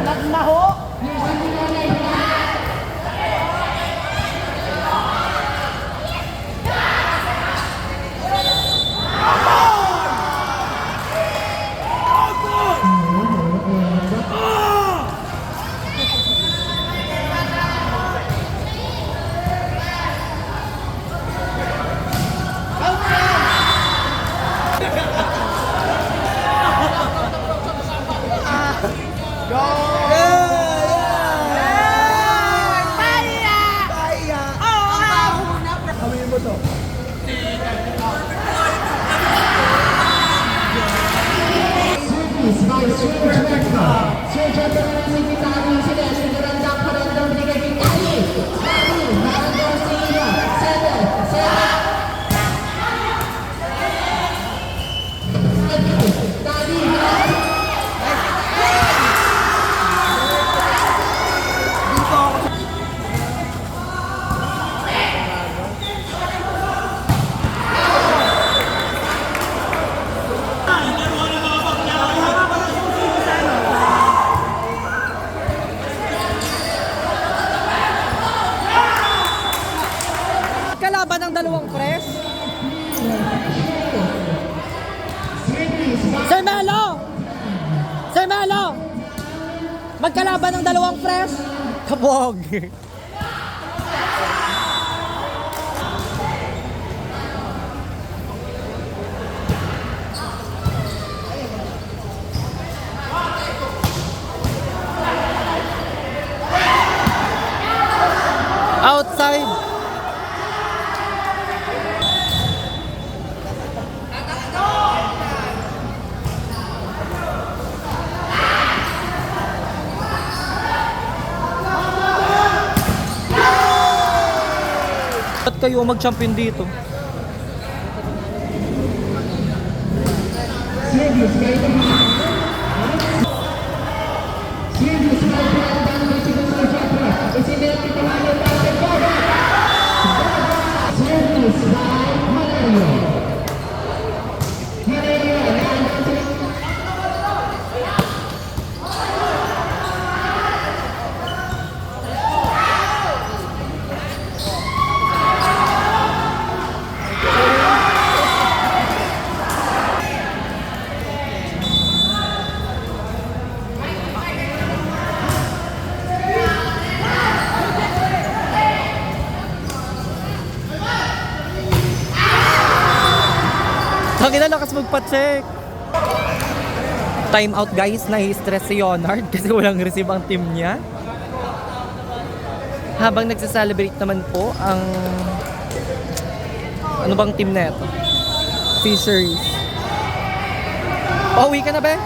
Nagmaho. Kalaban ng dalawang press. Sir Melo! Sir Melo! Magkalaban ng dalawang press. Kabog! Outside. Ba't kayo mag-champion dito? Ang lakas magpa-check. Time out guys, nahi-stress si Yonard kasi walang receive ang team niya. Habang nagsa-celebrate naman po ang ano bang team na ito? Fisheries. Uwi ka na ba?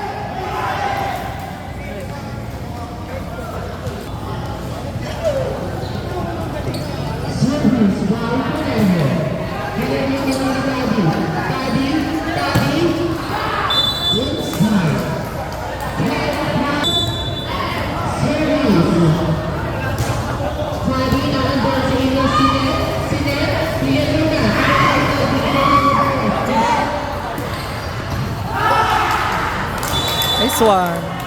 Nice one.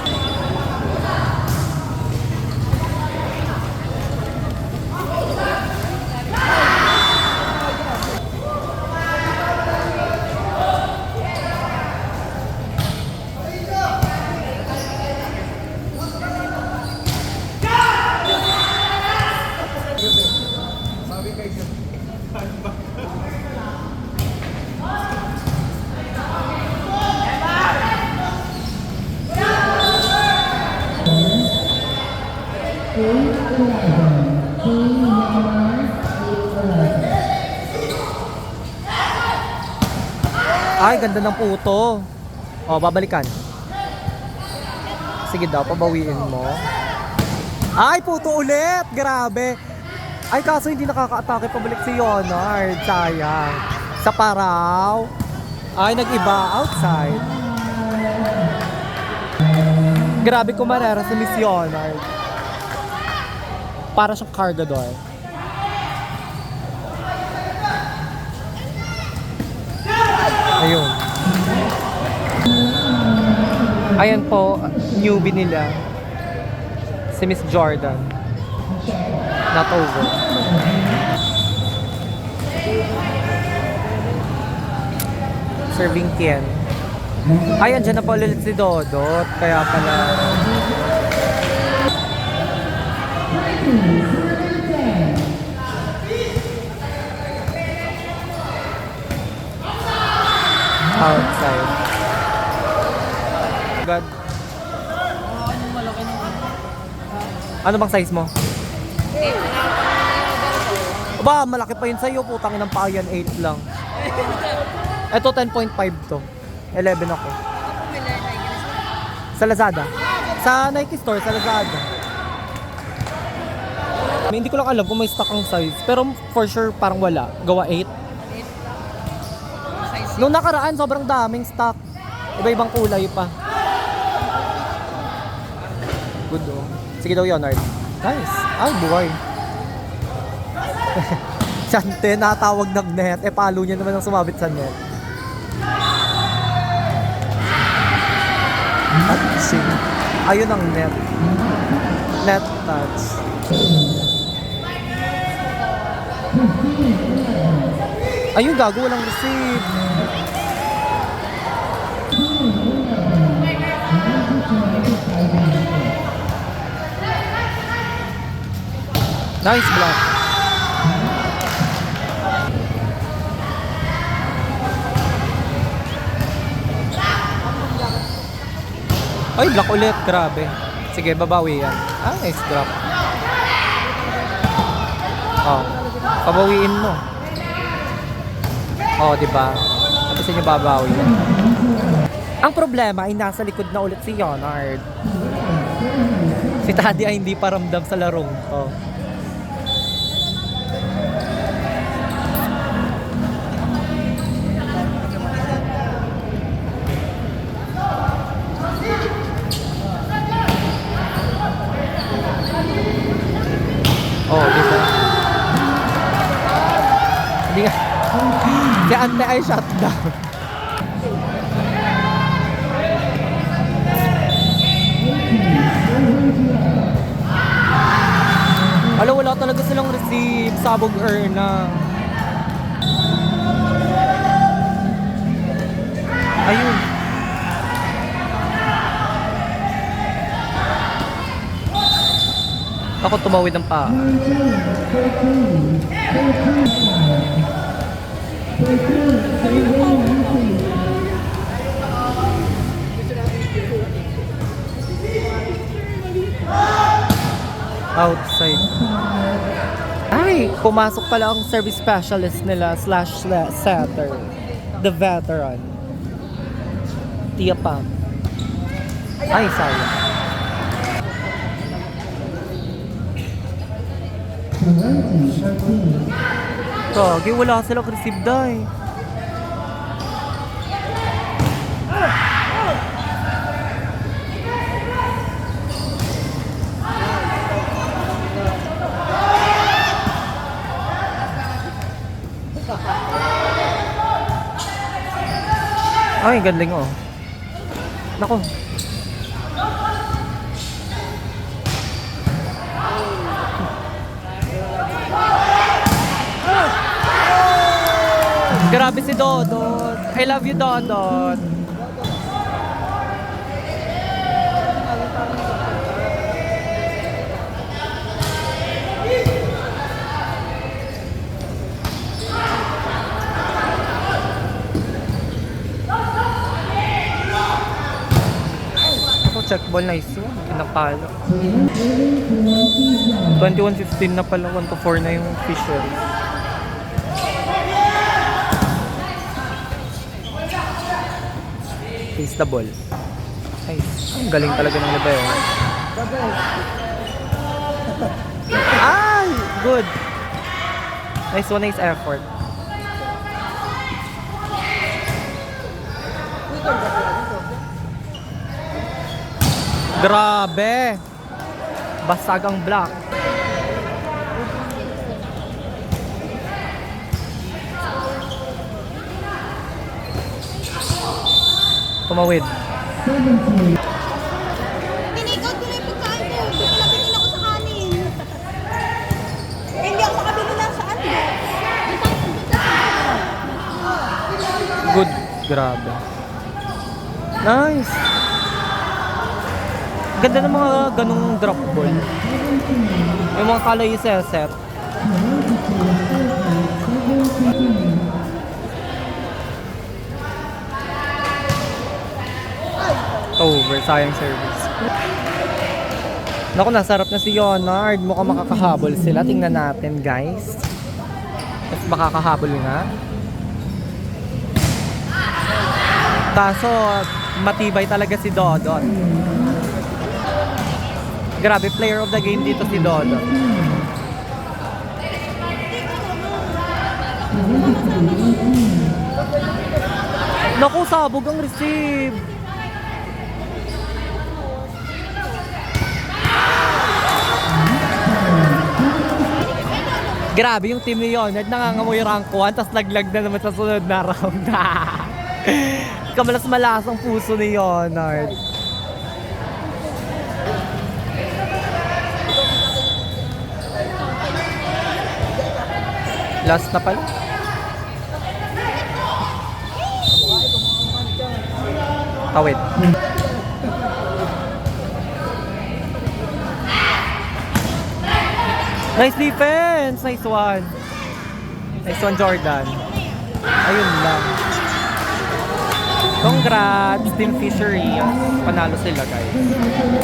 Ay, ganda ng puto. O, babalikan. Sige daw, pabawiin mo. Ay, puto ulit! Grabe! Ay, kaso hindi nakaka-atake pabalik si Yonard. Sayang. Sa paraw. Ay, nag-iba. Outside. Grabe kumarera si Miss Yonard. Para siyang cargador. Ayun. Ayan po, newbie nila. Si Miss Jordan. Not over. Serving Ken. Ay, andyan na pala ulit si Dodot. Kaya pala. Outside. God. Ano bang size mo? Ba, malaki pa yun sa'yo. Putang inang paa yan. 8 lang. Ito 10.5 to. 11 ako. Sa Lazada. Sa Nike Store, sa Lazada. Hindi ko lang alam kung may stock ang size. Pero for sure parang wala. Gawa 8. Nung nakaraan, sobrang daming stock. Iba-ibang kulay pa. Good oh. Sige daw yun, Art. Nice. Ay, buhay. Siyante, natawag ng net. Eh, palo niya naman ang sumabit sa net. Touching. Ayun ang net. Net touch. Ayun, gago, walang receive. Nice block. Ay, block ulit. Grabe. Sige, babawi yan. Ah, nice drop. Oh, pabawiin mo. Oh, diba? Tapos niya babawi yan. Ang problema ay nasa likod na ulit si Leonard. Si Taddy ay hindi pa ramdam sa larong to. Oh, diba? Hindi nga. Si Ante ay shutdown. Alam, wala talaga silang receive. Sabog na. Ayun. Ako tumawid ng paa. Outside. Ay, pumasok pala ang service specialist nila / setter. The veteran. Tia Pam. Ay, sayang. Kagi, wala silang receive dahil. Ay, galing oh. Nako. Grabe si Dodot. I love you, Dodot. Check ball, nice one. Kinapalo. 21-15 na pala. 1-4 na yung official. Face the ball. Nice. Ang galing talaga ng Lebeo. Ay! Good. Nice one, nice effort. Grabe! Basag ang block. Tumawid. Pinikot ko na yung pagkain mo. Pinalapin nila Grabe. Nice. Ganda ng mga ganung drop ball. Yung mga kalay set. Over, sayang service. Naku, nasarap na si Leonard. Mukhang makakahabol sila. Tingnan natin, guys. Mas makakahabol nga. Kaso, matibay talaga si Dodon. Grabe, player of the game dito si Dodon. Naku, sabog ang receive. Grabe yung team ni Leonard, nangangamoy rank 1, tapos laglag na naman sa sunod na round. Kamalas-malas ang puso ni Leonard. Last na pala. Tawid. Nice defense! Nice one. Nice one, Jordan. Ayun lang. Congrats, Team Fishery. Panalo sila, guys.